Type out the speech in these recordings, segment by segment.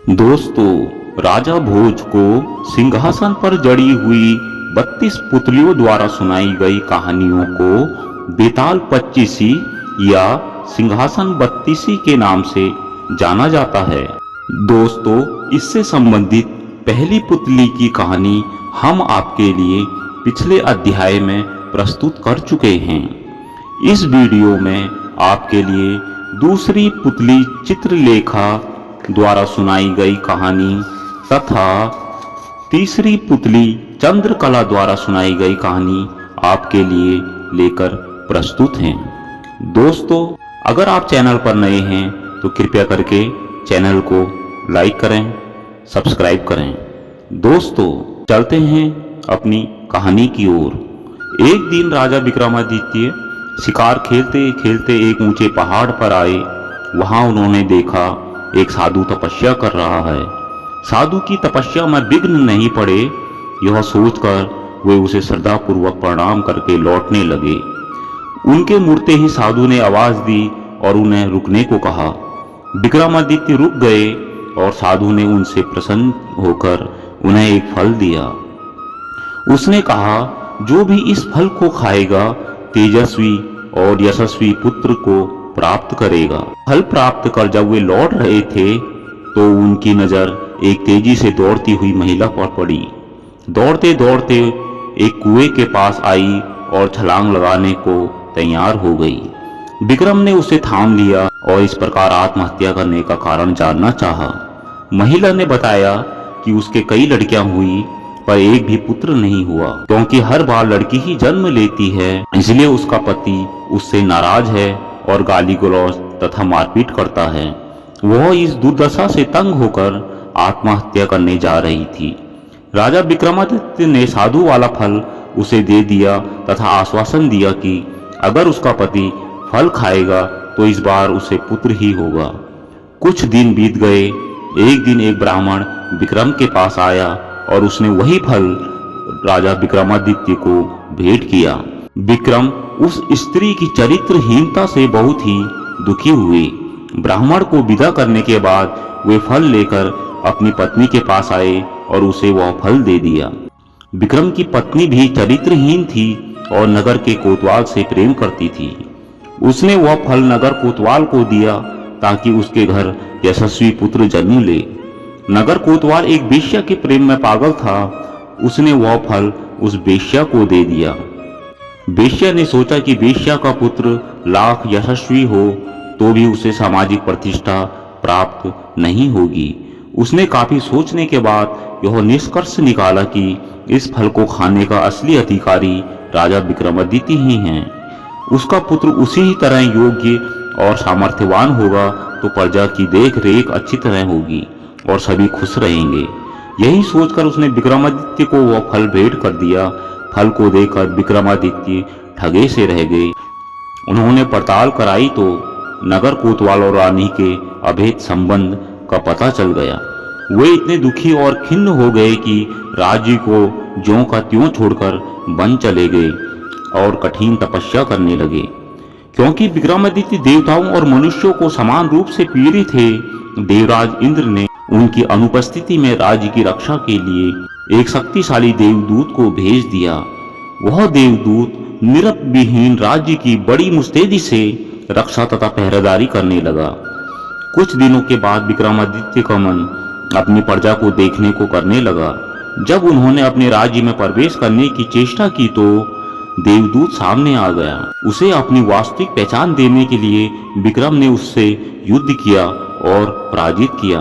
दोस्तों, राजा भोज को सिंहासन पर जड़ी हुई 32 पुतलियों द्वारा सुनाई गई कहानियों को बेताल पच्चीसी या सिंहासन बत्तीसी के नाम से जाना जाता है। दोस्तों, इससे संबंधित पहली पुतली की कहानी हम आपके लिए पिछले अध्याय में प्रस्तुत कर चुके हैं। इस वीडियो में आपके लिए दूसरी पुतली चित्रलेखा द्वारा सुनाई गई कहानी तथा तीसरी पुतली चंद्रकला द्वारा सुनाई गई कहानी आपके लिए लेकर प्रस्तुत हैं। दोस्तों, अगर आप चैनल पर नए हैं तो कृपया करके चैनल को लाइक करें, सब्सक्राइब करें। दोस्तों, चलते हैं अपनी कहानी की ओर। एक दिन राजा विक्रमादित्य शिकार खेलते खेलते एक ऊंचे पहाड़ पर आए। वहां उन्होंने देखा एक साधु तपस्या कर रहा है। साधु की तपस्या में विघ्न नहीं पड़े, यह सोचकर वे उसे श्रद्धापूर्वक प्रणाम करके लौटने लगे। उनके मुड़ते ही साधु ने आवाज दी और उन्हें रुकने को कहा। विक्रमादित्य रुक गए और साधु ने उनसे प्रसन्न होकर उन्हें एक फल दिया। उसने कहा, जो भी इस फल को खाएगा तेजस्वी और यशस्वी पुत्र को प्राप्त करेगा। फल प्राप्त कर जब वे लौट रहे थे तो उनकी नजर एक तेजी से दौड़ती हुई महिला पर पड़ी। दौड़ते दौड़ते एक कुएं के पास आई और छलांग लगाने को तैयार हो गई। विक्रम ने उसे थाम लिया और इस प्रकार आत्महत्या करने का कारण जानना चाहा। महिला ने बताया कि उसके कई लड़कियां हुई पर एक भी पुत्र नहीं हुआ, क्योंकि हर बार लड़की ही जन्म लेती है, इसलिए उसका पति उससे नाराज है और गाली गलौज तथा मारपीट करता है। वह इस दुर्दशा से तंग होकर आत्महत्या करने जा रही थी। राजा विक्रमादित्य ने साधु वाला फल उसे दे दिया तथा आश्वासन दिया कि अगर उसका पति फल खाएगा तो इस बार उसे पुत्र ही होगा। कुछ दिन बीत गए। एक दिन एक ब्राह्मण विक्रम के पास आया और उसने वही फल राजा विक्रमादित्य को भेंट किया। विक्रम उस स्त्री की चरित्रहीनता से बहुत ही दुखी हुए। ब्राह्मण को विदा करने के बाद वे फल लेकर अपनी पत्नी के पास आए और उसे वह फल दे दिया। विक्रम की पत्नी भी चरित्रहीन थी और नगर के कोतवाल से प्रेम करती थी। उसने वह फल नगर कोतवाल को दिया ताकि उसके घर यशस्वी पुत्र जन्म ले। नगर कोतवाल एक वेश्या के प्रेम में पागल था। उसने वह फल उस वेश्या को दे दिया। वेश्या ने सोचा कि वेश्या का पुत्र लाख यशस्वी हो तो भी उसे सामाजिक प्रतिष्ठा प्राप्त नहीं होगी। उसने काफी सोचने के बाद यह निष्कर्ष निकाला कि इस फल को खाने का असली अधिकारी राजा विक्रमादित्य ही हैं। उसका पुत्र उसी ही तरह योग्य और सामर्थ्यवान होगा तो प्रजा की देख रेख अच्छी तरह होगी और सभी खुश रहेंगे। यही सोचकर उसने विक्रमादित्य को वह फल भेंट कर दिया। फल को देकर विक्रमादित्य ठगे से रह गए। उन्होंने पड़ताल कराई तो नगर कोतवाल और रानी के अभेद संबंध का पता चल गया। वे इतने दुखी और खिन्न हो गए कि राज्य को ज्यों का त्यों छोड़कर वन चले गए और कठिन तपस्या करने लगे। क्योंकि विक्रमादित्य देवताओं और मनुष्यों को समान रूप से पीड़ित थे, देवराज इंद्र ने उनकी अनुपस्थिति में राज्य की रक्षा के लिए एक शक्तिशाली देवदूत को भेज दिया। वह देवदूत निरप विहीन राज्य की बड़ी मुस्तैदी से रक्षा तथा पहरेदारी करने लगा। कुछ दिनों के बाद विक्रमादित्य का मन अपनी प्रजा को देखने को करने लगा। जब उन्होंने अपने राज्य में प्रवेश करने की चेष्टा की तो देवदूत सामने आ गया। उसे अपनी वास्तविक पहचान देने के लिए विक्रम ने उससे युद्ध किया और पराजित किया।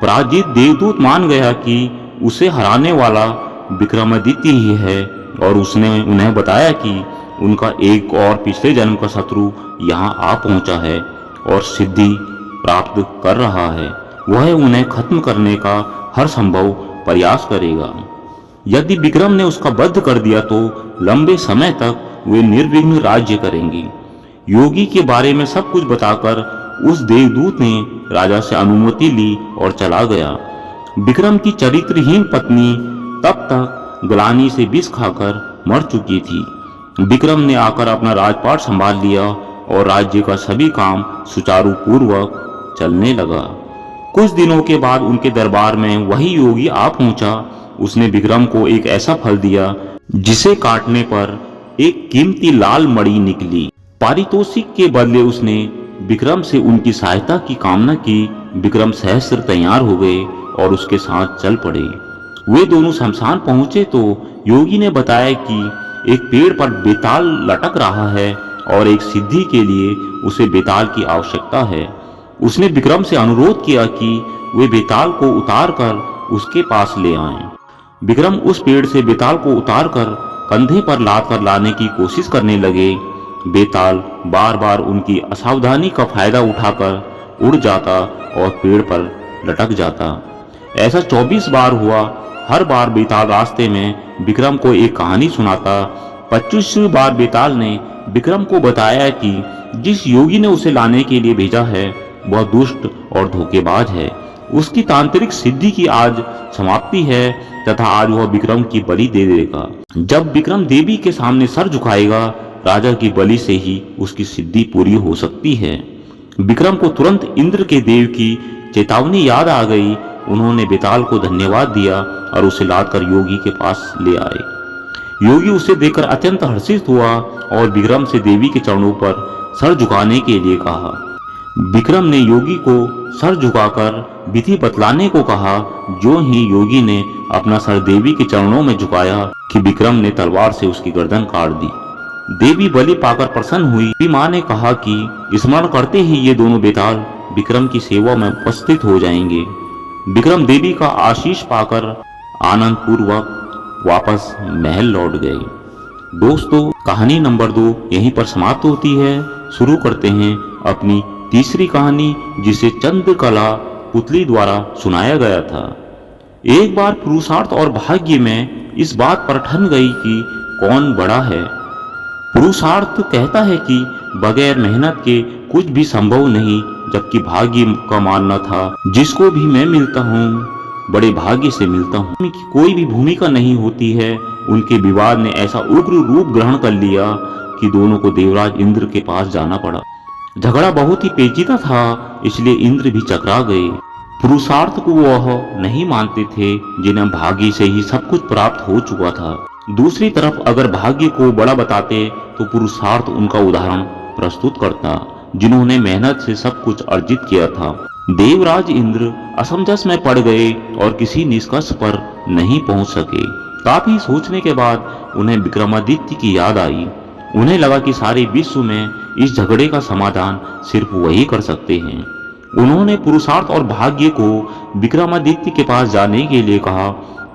पराजित देवदूत मान गया कि उसे हराने वाला विक्रमादित्य ही है और उसने उन्हें बताया कि उनका एक और पिछले जन्म का शत्रु यहाँ आ पहुंचा है और सिद्धि प्राप्त कर रहा है। वह उन्हें खत्म करने का हर संभव प्रयास करेगा। यदि विक्रम ने उसका वध कर दिया तो लंबे समय तक वे निर्विघ्न राज्य करेंगे। योगी के बारे में सब कुछ बताकर उस देवदूत ने राजा से अनुमति ली और चला गया। विक्रम की चरित्रहीन पत्नी तब तक ग्लानि से विष खाकर मर चुकी थी। विक्रम ने आकर अपना राजपाट संभाल लिया और राज्य का सभी काम सुचारू पूर्वक चलने लगा। कुछ दिनों के बाद उनके दरबार में वही योगी आ पहुंचा। उसने विक्रम को एक ऐसा फल दिया जिसे काटने पर एक कीमती लाल मणि निकली। पारितोषिक के बदले उसने विक्रम से उनकी सहायता की कामना की। विक्रम सहस्त्र तैयार हो गए और उसके साथ चल पड़े। वे दोनों शमशान पहुंचे तो योगी ने बताया कि एक पेड़ पर बेताल लटक रहा है और एक सिद्धि के लिए उसे बेताल की आवश्यकता है। उसने विक्रम से अनुरोध किया कि वे बेताल को उतार कर उसके पास ले आएं। विक्रम उस पेड़ से बेताल को उतार कर कंधे पर लाद कर लाने की कोशिश करने लगे। बेताल बार बार उनकी असावधानी का फायदा उठाकर उड़ जाता और पेड़ पर लटक जाता। ऐसा 24 बार हुआ। हर बार बेताल रास्ते में विक्रम को एक कहानी सुनाता। 25वीं बार बेताल ने विक्रम को बताया कि जिस योगी ने उसे लाने के लिए भेजा है वह दुष्ट और धोखेबाज है। उसकी तांत्रिक सिद्धि की आज समाप्ति है तथा आज वह विक्रम की बलि दे देगा। जब विक्रम देवी के सामने सर झुकाएगा, राजा की बलि से ही उसकी सिद्धि पूरी हो सकती है। विक्रम को तुरंत इंद्र के देव की चेतावनी याद आ गई। उन्होंने बेताल को धन्यवाद दिया और उसे लादकर योगी के पास ले आए। योगी उसे देखकर अत्यंत हर्षित हुआ और विक्रम से देवी के चरणों पर सर झुकाने के लिए कहा। विक्रम ने योगी को सर झुकाकर विधि बतलाने को कहा। जो ही योगी ने अपना सर देवी के चरणों में झुकाया कि विक्रम ने तलवार से उसकी गर्दन काट दी। देवी बलि पाकर प्रसन्न हुई। मां ने कहा कि स्मरण करते ही ये दोनों बेताल विक्रम की सेवा में उपस्थित हो जाएंगे। विक्रम देवी का आशीष पाकर आनंद पूर्वक वापस महल लौट गए। दोस्तों, कहानी नंबर 2 यहीं पर समाप्त होती है। शुरू करते हैं अपनी तीसरी कहानी, जिसे चंद्रकला पुतली द्वारा सुनाया गया था। एक बार पुरुषार्थ और भाग्य में इस बात पर ठन गई कि कौन बड़ा है। पुरुषार्थ कहता है कि बगैर मेहनत के कुछ भी संभव नहीं, जबकि भाग्य का मानना था जिसको भी मैं मिलता हूँ बड़े भाग्य से मिलता हूँ की कोई भी भूमिका नहीं होती है। उनके विवाद ने ऐसा उग्र रूप ग्रहण कर लिया कि दोनों को देवराज इंद्र के पास जाना पड़ा। झगड़ा बहुत ही पेचीदा था, इसलिए इंद्र भी चकरा गए। पुरुषार्थ को वह नहीं मानते थे जिन्हें भाग्य से ही सब कुछ प्राप्त हो चुका था। दूसरी तरफ अगर भाग्य को बड़ा बताते तो पुरुषार्थ उनका उदाहरण प्रस्तुत करता, जिन्होंने मेहनत से सब कुछ अर्जित किया था। देवराज इंद्र असमंजस में पड़ गए और किसी निष्कर्ष पर नहीं पहुंच सके। काफी सोचने के बाद उन्हें विक्रमादित्य की याद आई। उन्हें लगा कि सारे विश्व में इस झगड़े का समाधान सिर्फ वही कर सकते हैं। उन्होंने पुरुषार्थ और भाग्य को विक्रमादित्य के पास जाने के लिए कहा।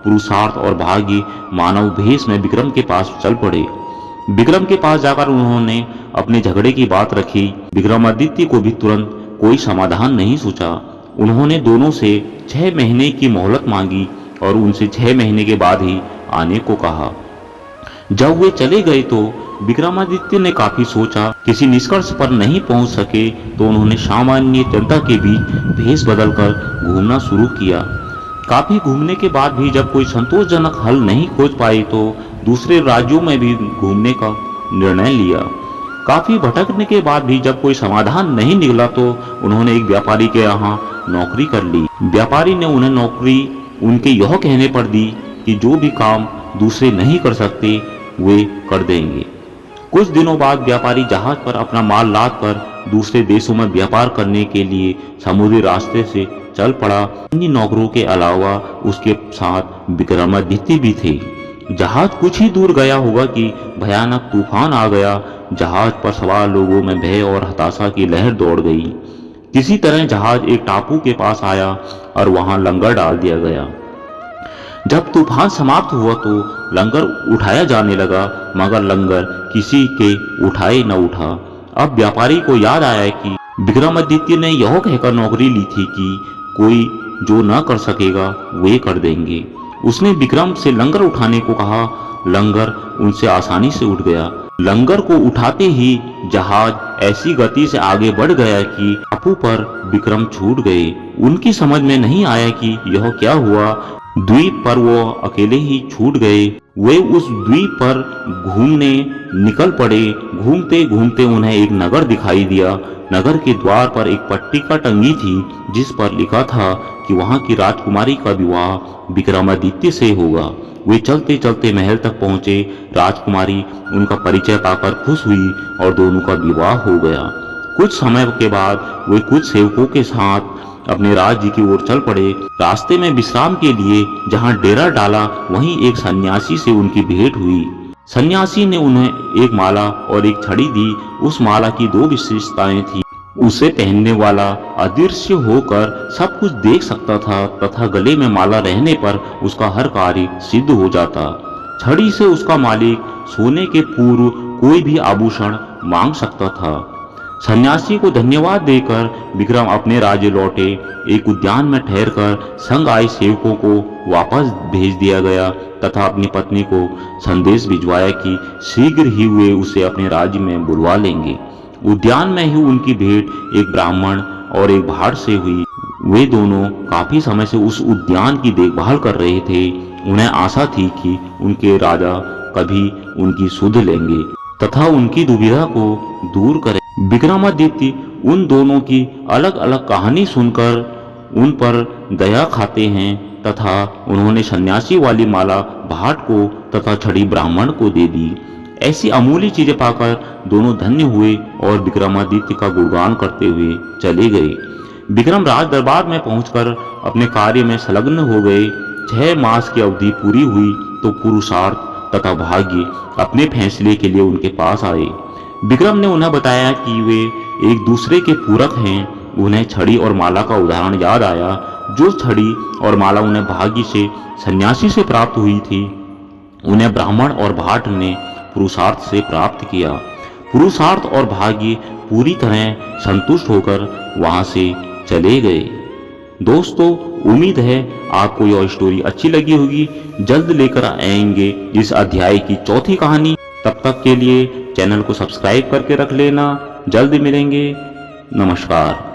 पुरुषार्थ और भाग्य मानव भेष में विक्रम के पास चल पड़े। विक्रम के पास जाकर उन्होंने अपने झगड़े की बात रखी। विक्रमादित्य को भी तुरंत कोई समाधान नहीं सूझा। उन्होंने दोनों से 6 महीने की मोहलत मांगी और उनसे 6 महीने के बाद ही आने को कहा। जब वे चले गए तो विक्रमादित्य ने काफी सोचा, किसी निष्कर्ष पर नहीं पहुंच सके तो उन्होंने सामान्य जनता के बीच भेष बदलकर घूमना शुरू किया। काफी घूमने के बाद भी जब कोई संतोषजनक हल नहीं खोज पाए तो दूसरे राज्यों में भी घूमने का निर्णय लिया। काफी भटकने के बाद भी जब कोई समाधान नहीं निकला तो उन्होंने एक व्यापारी के यहाँ नौकरी कर ली। व्यापारी ने उन्हें नौकरी उनके यह कहने पर दी कि जो भी काम दूसरे नहीं कर सकते वे कर देंगे। कुछ दिनों बाद व्यापारी जहाज पर अपना माल लाद कर दूसरे देशों में व्यापार करने के लिए समुद्री रास्ते से चल पड़ा। अन्य नौकरों के अलावा उसके साथ विक्रमादित्य भी थे। जहाज कुछ ही दूर गया होगा कि भयानक तूफान आ गया। जहाज पर सवार लोगों में भय और हताशा की लहर दौड़ गई। किसी तरह जहाज एक टापू के पास आया और वहां लंगर डाल दिया गया। जब तूफान समाप्त हुआ तो लंगर उठाया जाने लगा, मगर लंगर किसी के उठाए न उठा। अब व्यापारी को याद आया कि विक्रमादित्य ने यह कहकर नौकरी ली थी कि कोई जो न कर सकेगा वे कर देंगे। उसने विक्रम से लंगर उठाने को कहा। लंगर उनसे आसानी से उठ गया। लंगर को उठाते ही जहाज ऐसी गति से आगे बढ़ गया कि टापू पर विक्रम छूट गए। उनकी समझ में नहीं आया कि यह क्या हुआ। द्वीप पर वो अकेले ही छूट गए। वे उस द्वीप पर घूमने निकल पड़े। घूमते घूमते उन्हें एक नगर दिखाई दिया। नगर के द्वार पर एक पट्टिका टंगी थी जिस पर लिखा था कि वहां की राजकुमारी का विवाह विक्रमादित्य से होगा। वे चलते चलते महल तक पहुंचे। राजकुमारी उनका परिचय पाकर खुश हुई और दोनों का विवाह हो गया। कुछ समय के बाद वे कुछ सेवकों के साथ अपने राज्य की ओर चल पड़े। रास्ते में विश्राम के लिए जहां डेरा डाला वहीं एक सन्यासी से उनकी भेंट हुई। सन्यासी ने उन्हें एक माला और एक छड़ी दी। उस माला की दो विशेषताएं थी। उसे पहनने वाला अदृश्य होकर सब कुछ देख सकता था तथा गले में माला रहने पर उसका हर कार्य सिद्ध हो जाता। छड़ी से उसका मालिक सोने के पूर्व कोई भी आभूषण मांग सकता था। सन्यासी को धन्यवाद देकर विक्रम अपने राज्य लौटे। एक उद्यान में ठहरकर संग आए सेवकों को वापस भेज दिया गया तथा अपनी पत्नी को संदेश भिजवाया कि शीघ्र ही वे उसे अपने राज्य में बुलवा लेंगे। उद्यान में ही उनकी भेंट एक ब्राह्मण और एक भाट से हुई। वे दोनों काफी समय से उस उद्यान की देखभाल कर रहे थे। उन्हें आशा थी कि उनके राजा कभी उनकी सुध लेंगे तथा उनकी दुविधा को दूर करें। विक्रमादित्य उन दोनों की अलग अलग कहानी सुनकर उन पर दया खाते हैं तथा उन्होंने सन्यासी वाली माला भाट को तथा छड़ी ब्राह्मण को दे दी। ऐसी अमूल्य चीजें पाकर दोनों धन्य हुए और विक्रमादित्य का गुणगान करते हुए चले गए। विक्रम राज दरबार में पहुंचकर अपने कार्य में संलग्न हो गए। 6 मास की अवधि पूरी हुई तो पुरुषार्थ तथा भाग्य अपने फैसले के लिए उनके पास आए। विक्रम ने उन्हें बताया कि वे एक दूसरे के पूरक हैं। उन्हें छड़ी और माला का उदाहरण याद आया। जो छड़ी और माला उन्हें भाग्य से सन्यासी से प्राप्त हुई थी उन्हें ब्राह्मण और भाट ने पुरुषार्थ से प्राप्त किया। पुरुषार्थ और भाग्य पूरी तरह संतुष्ट होकर वहां से चले गए। दोस्तों, उम्मीद है आपको यह स्टोरी अच्छी लगी होगी। जल्द लेकर आएंगे इस अध्याय की चौथी कहानी। तब तक के लिए चैनल को सब्सक्राइब करके रख लेना। जल्द मिलेंगे। नमस्कार।